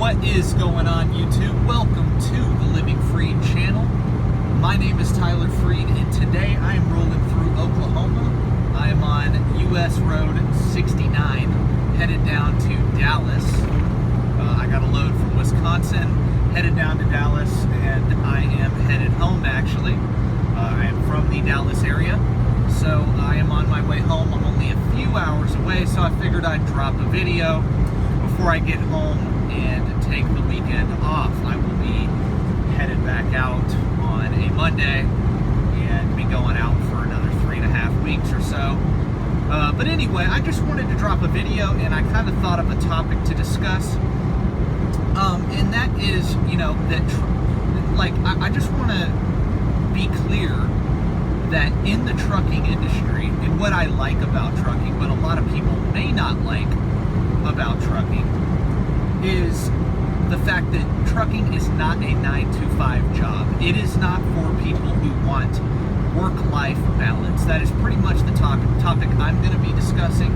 What is going on, YouTube? Welcome to the Living Freed channel. My name is Tyler Freed, and today I am rolling through Oklahoma. I am on US Road 69, headed down to Dallas. I got a load from Wisconsin, headed down to Dallas, and I am headed home, actually. I am from the Dallas area, so I am on my way home. I'm only a few hours away, so I figured I'd drop a video before I get home and take the weekend off. I will be headed back out on a Monday and be going out for another 3.5 weeks or so. But anyway, I just wanted to drop a video, and I kind of thought of a topic to discuss. And that is, I just want to be clear that in the trucking industry, and what I like about trucking, but a lot of people may not like about trucking, is the fact that trucking is not a 9-to-5 job. It is not for people who want work-life balance. That is pretty much the topic I'm going to be discussing,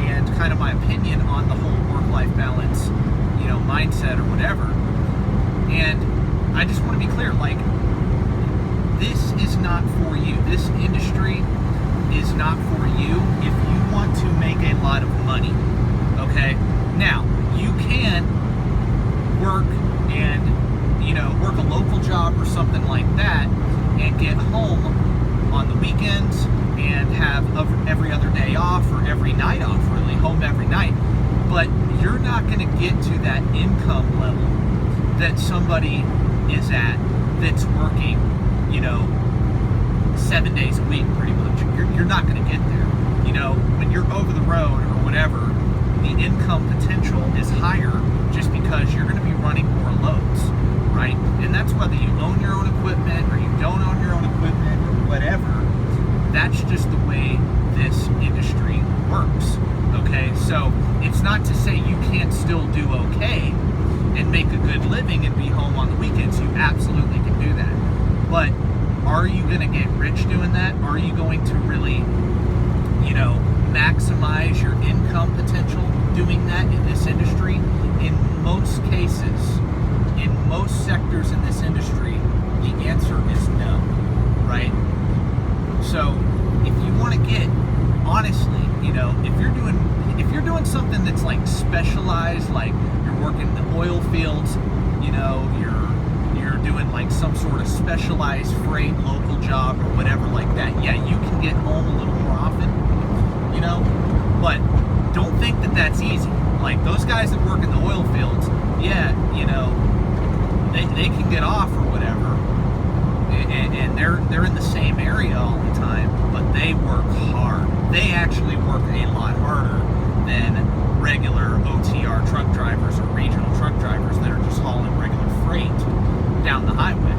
and kind of my opinion on the whole work-life balance, mindset or whatever. And I just want to be clear, this is not for you. This industry is not for you if you want to make a lot of money, okay? Now, you can work and, work a local job or something like that and get home on the weekends and have every other day off or every night off, really, home every night. But you're not going to get to that income level that somebody is at that's working, 7 days a week, pretty much. You're not going to get there. When you're over the road or whatever, the income potential is higher just because you're going to be running more loads, right? And that's whether you own your own equipment or you don't own your own equipment or whatever. That's just the way this industry works, okay? So it's not to say you can't still do okay and make a good living and be home on the weekends. You absolutely can do that. But are you going to get rich doing that? Are you going to really, maximize your income potential doing that in this industry? In most cases, in most sectors in this industry, the answer is no, right? So if you want to get, honestly, if you're doing something that's like specialized, like you're working the oil fields, you're doing like some sort of specialized freight local job or whatever like that, yeah, you can get home a little more often, but don't think that that's easy. Like those guys that work in the oil fields, yeah, they can get off or whatever, and they're in the same area all the time, but they work hard. They actually work a lot harder than regular OTR truck drivers or regional truck drivers that are just hauling regular freight down the highway,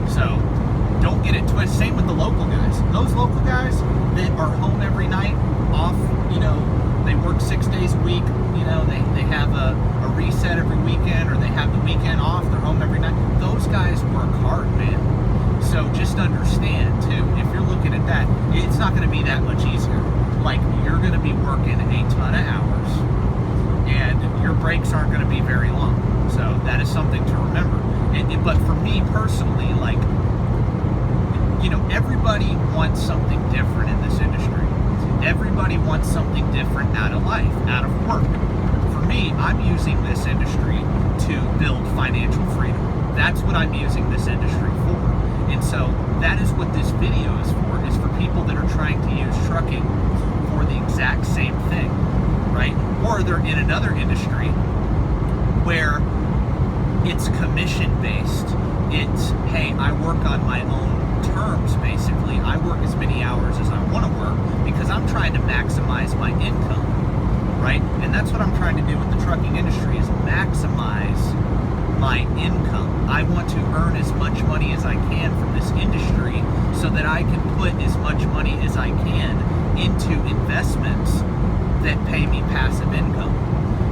so don't get it twisted. Same with the local guys. Those local guys that are home every night off, they work 6 days a week, they have a reset every weekend, or they have the weekend off, they're home every night. Those guys work hard, man. So just understand too, if you're looking at that, it's not going to be that much easier. Like, you're going to be working a ton of hours, and your breaks aren't going to be very long. So that is something to remember. But for me personally, everybody wants something different in this industry. Everybody wants something different out of life, out of work. For me, I'm using this industry to build financial freedom. That's what I'm using this industry for. And so that is what this video is for people that are trying to use trucking for the exact same thing, right? Or they're in another industry where it's commission-based. It's, hey, I work on my own terms, basically. I work as many hours as I want to work because I'm trying to maximize my income, right? And that's what I'm trying to do with the trucking industry, is maximize my income. I want to earn as much money as I can from this industry so that I can put as much money as I can into investments that pay me passive income,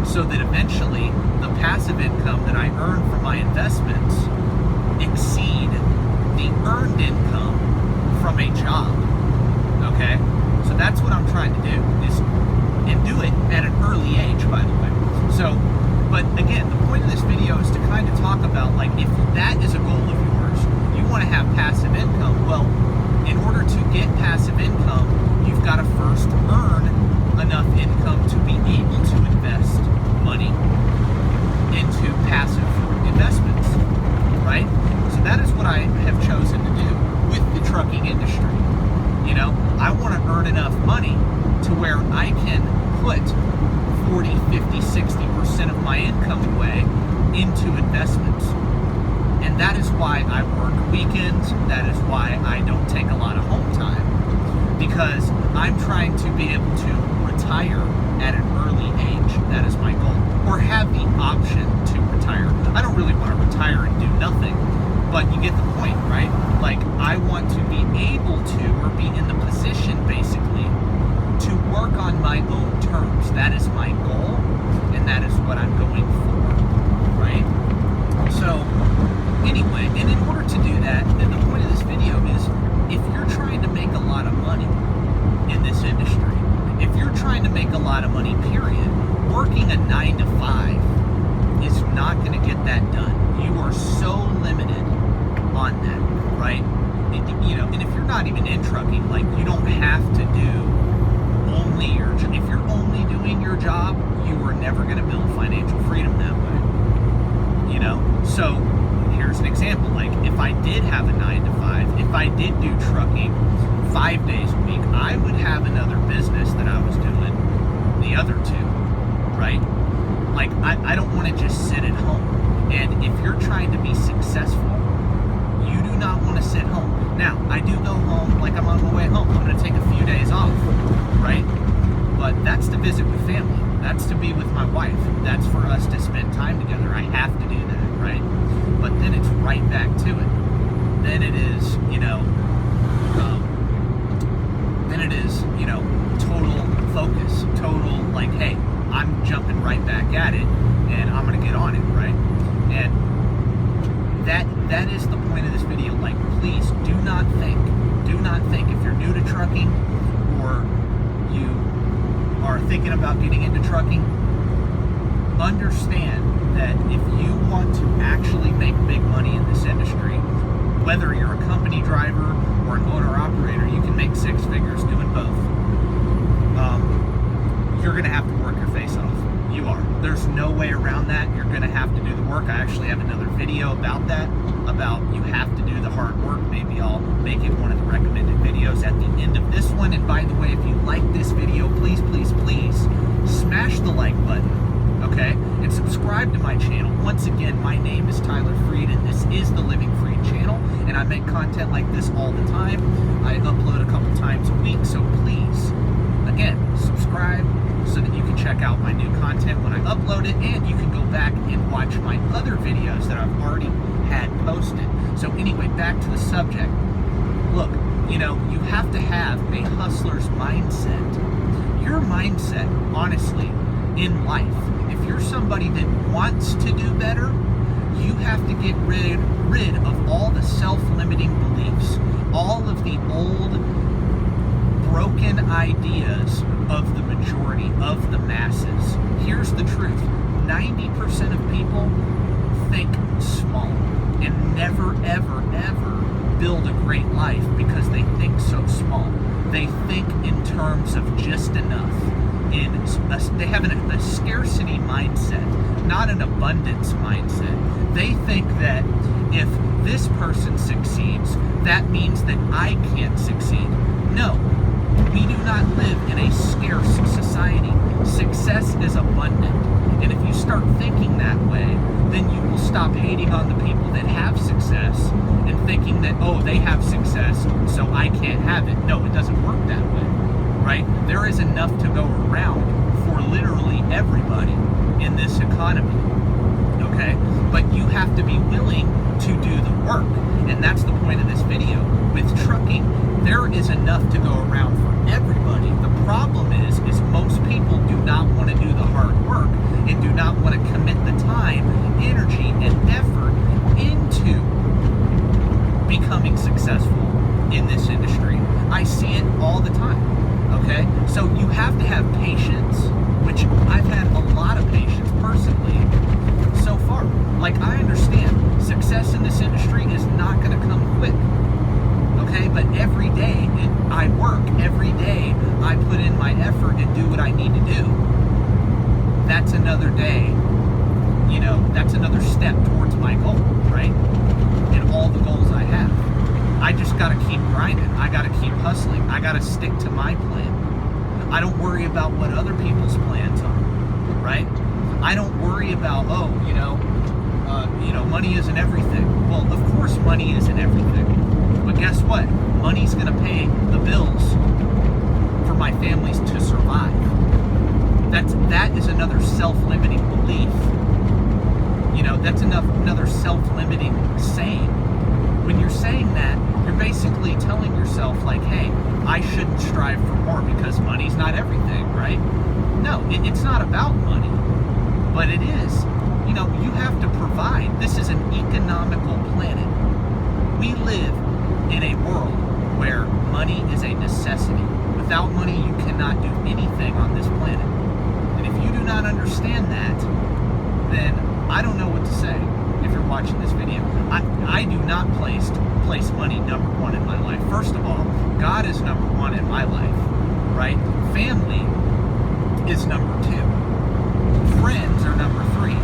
so that eventually the passive income that I earn from my investments exceed the earned income from a job, okay? So that's what I'm trying to do, and do it at an early age, by the way. So, but get passive income, you've got to first earn enough income to be able to invest money into passive investments, right? So that is what I have chosen to do with the trucking industry. You know, I want to earn enough money to where I can put 40, 50, 60% of my income away into investments. And that is why I work weekends. That is why I don't take a lot of home time, because I'm trying to be able to retire at an early age. That is my goal. Or have the option to retire. I don't really want to retire and do nothing, but you get the point, right? Like, I want to be able to, or be in the position, basically, to work on my own terms. That is my goal, and that is what I'm going for, right? So, anyway, and in order to do that, and the point of this video is, if you're trying to make a lot of money in this industry, if you're trying to make a lot of money, period, working a 9 to 5 is not going to get that done. You are so limited on that, right? You know, and if you're not even in trucking, like, you don't have to do only your job. If you're only doing your job, you are never going to build financial freedom that way. You know? So, here's an example. Like, if I did have a 9 to 5, if I did do trucking 5 days a week, I would have another business that I was doing the other two, right? Like, I don't want to just sit at home. And if you're trying to be successful, you do not want to sit home. Now, I do go home, like, I'm on my way home. I'm going to take a few days off, right? But that's to visit with family. That's to be with my wife. That's for us to spend time together. I have to do that, right? But then it's right back to it. Then it is, total focus, total, like, hey, I'm jumping right back at it, and I'm going to get on it, right? And that is the point of this video. Like, please do not think if you're new to trucking, or you are thinking about getting into trucking, understand that if you want to actually make big money in this industry, whether you're a company driver or an owner-operator, you can make 6 figures doing both. You're going to have to work your face off. You are. There's no way around that. You're going to have to do the work. I actually have another video about that, about you have to do the hard work. Maybe I'll make it one of the recommended videos at the end of this one. And by the way, if you like this video, please, please, please smash the like button, okay? And subscribe to my channel. Once again, my name is Tyler Freed, and this is the Living Freed channel, and I make content like this all the time. I upload a couple times a week, so please, again, subscribe so that you can check out my new content when I upload it, and you can go back and watch my other videos that I've already had posted. So anyway, back to the subject. Look, you have to have a hustler's mindset. Your mindset, honestly, in life, if you're somebody that wants to do better, you have to get rid of all the self-limiting beliefs, all of the old broken ideas of the majority, of the masses. Here's the truth. 90% of people think small and never, ever, ever build a great life because they think so small. They think in terms of just enough. They have a scarcity mindset, not an abundance mindset. They think that if this person succeeds, that means that I can't succeed. No, we do not live in a scarce society. Success is abundant. And if you start thinking that way, then you will stop hating on the people that have success and thinking that, oh, they have success, so I can't have it. No, it doesn't work that way, right? There is enough to go around for literally everybody in this economy, okay? But you have to be willing to do the work, and that's the point of this video. With trucking, there is enough to go around for everybody. The problem is most people do not want to do the hard work and do not want to commit the time, energy, and effort into becoming successful in this industry. I see it all the time, okay? So you have to have patience, which I've had a lot of patience personally so far. Like, I understand success in this industry is not going to come quick, okay? But every day, I got to stick to my plan. I don't worry about what other people's plans are, right? I don't worry about, money isn't everything. Well, of course money isn't everything. But guess what? Money's going to pay the bills for my families to survive. That is another self-limiting belief. That's another self-limiting saying. When you're saying that, you're basically telling yourself like, hey, I shouldn't strive for more because money's not everything, right? No, it's not about money, but it is. You have to provide. This is an economical planet. We live in a world where money is a necessity. Without money, you cannot do anything on this planet. And if you do not understand that, then I don't know what to say if you're watching this video. I do not place money number one in my life. First of all, God is number one in my life, right? Family is number two. Friends are number three,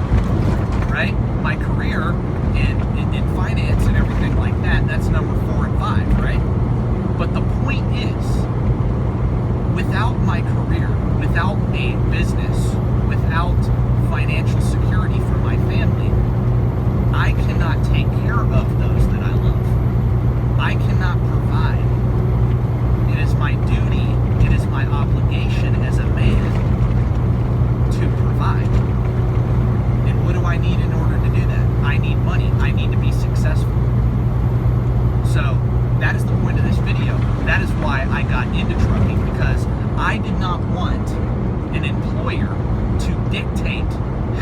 right? My career in finance and everything like that, that's number 4 and 5, right? But the point is, without my career, without a business, without financial security for my family, I cannot take care of those that I love. I cannot provide. It is my duty, it is my obligation as a man to provide. And what do I need in order to do that? I need money. I need to be successful. So that is the point of this video. That is why I got into trucking, because I did not want an employer to dictate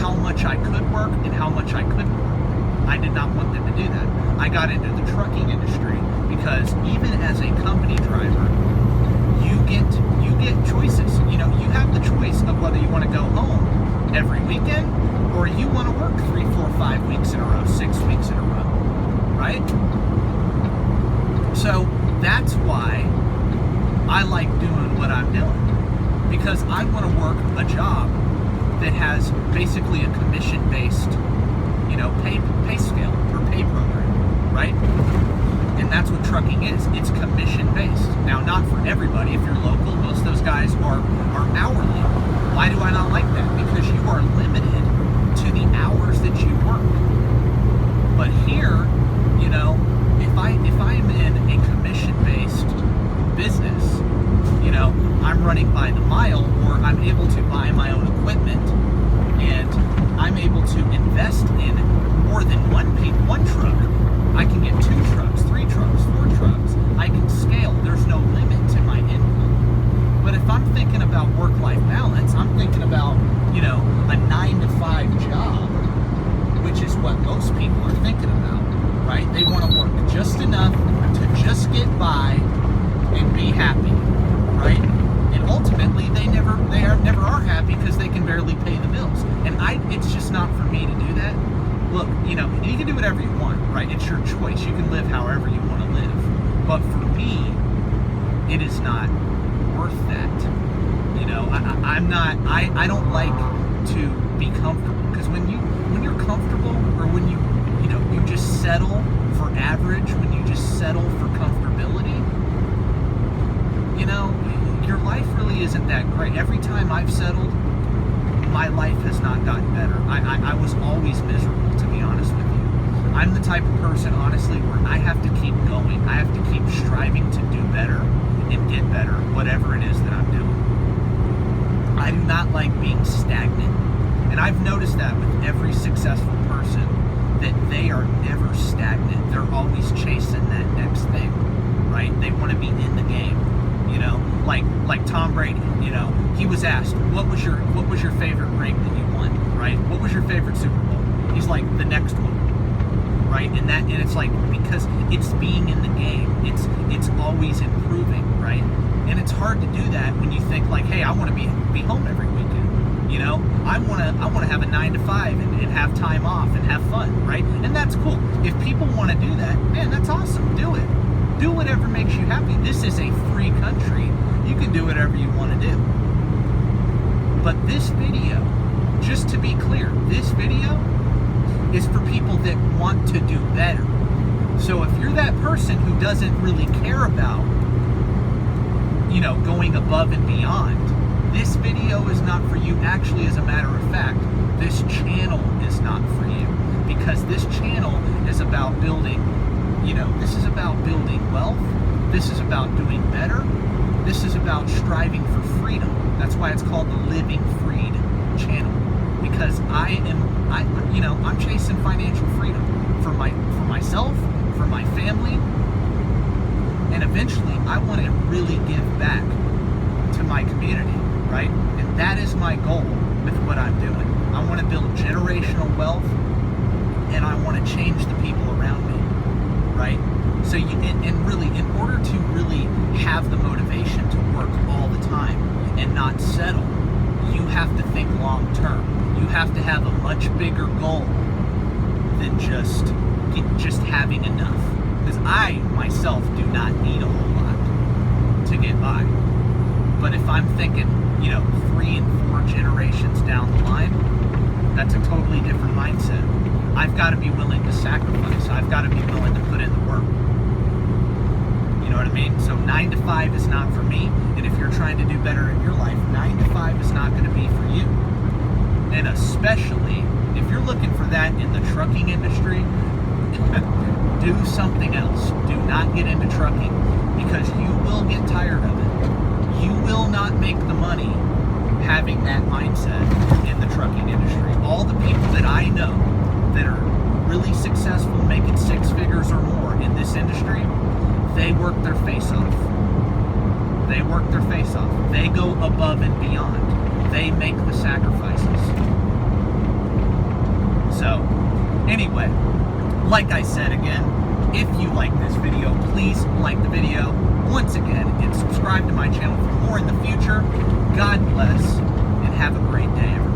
how much I could work and how much I couldn't work. I did not want them to do that. I got into the trucking industry because even as a company driver, you get choices. You have the choice of whether you want to go home every weekend or you want to work 3, 4, 5 weeks in a row, 6 weeks in a row, right? So that's why I like doing what I'm doing, because I want to work a job that has basically a commission-based, pay scale or pay program, right? And that's what trucking is. It's commission-based. Now, not for everybody. If you're local, most of those guys are hourly. Why do I not like that? Because you are limited to the hours that you work. But here, if I'm in a commission-based business, I'm running by the mile, or I'm able to buy my own equipment, and I'm able to invest in more than one truck. I can get 2 trucks, 3 trucks, 4 trucks. I can scale. There's no limit to my income. But if I'm thinking about work-life balance, I'm thinking about, a 9-to-5 job, which is what most people are thinking about, right? They want to work just enough to just get by and be happy, right? And ultimately, they never are happy because they can barely pay the bills. And it's just not for me to do that. Look, you can do whatever you want, right? It's your choice. You can live however you want to live. But for me, it is not worth that. I don't like to be comfortable, because when you're comfortable, or when you just settle for average, when you just settle for comfortability, your life really isn't that great. Every time I've settled, my life has not gotten better. I was always miserable, to be honest with you. I'm the type of person, honestly, where I have to keep going. I have to keep striving to do better and get better, whatever it is that I'm doing. I do not like being stagnant. And I've noticed that with every successful person, that they are never stagnant. They're always chasing that next thing, right? They want to be in the game, like Tom Brady. He was asked, what was your favorite ring that you won, right? What was your favorite Super Bowl? He's like, the next one, right? And it's like, because it's being in the game. It's always improving, right? And it's hard to do that when you think like, hey, I want to be home every weekend. I want to have a 9-to-5 and have time off and have fun, right? And that's cool. If people want to do that, man, that's awesome. Do it. Do whatever makes you happy. This is a free country. You can do whatever you want to do. But this video, just to be clear, this video is for people that want to do better. So if you're that person who doesn't really care about going above and beyond, this video is not for you. Actually, as a matter of fact, this channel is not for you, because this channel is about building, this is about building wealth. This is about doing better. This is about striving for freedom. That's why it's called the Living Freed channel, because I'm chasing financial freedom for myself, for my family, and eventually I want to really give back to my community, right? And that is my goal with what I'm doing. I want to build generational wealth, and I want to change the people around me, right? So and really, in order to really have the motivation to work all the time and not settle, you have to think long term. You have to have a much bigger goal than just having enough. Because I myself do not need a whole lot to get by. But if I'm thinking, 3 and 4 generations down the line, that's a totally different mindset. I've got to be willing to sacrifice. I've got to be willing to put in the work. You know what I mean? So 9 to 5 is not for me. And if you're trying to do better in your life, 9 to 5 is not going to be for you. And especially if you're looking for that in the trucking industry, do something else. Do not get into trucking, because you will get tired of it. You will not make the money having that mindset in the trucking industry. All the people that I know that are really successful, making 6 figures or more in this industry, they work their face off. They work their face off. They go above and beyond. They make the sacrifices. So, anyway, like I said again, if you like this video, please like the video once again and subscribe to my channel for more in the future. God bless, and have a great day, everyone.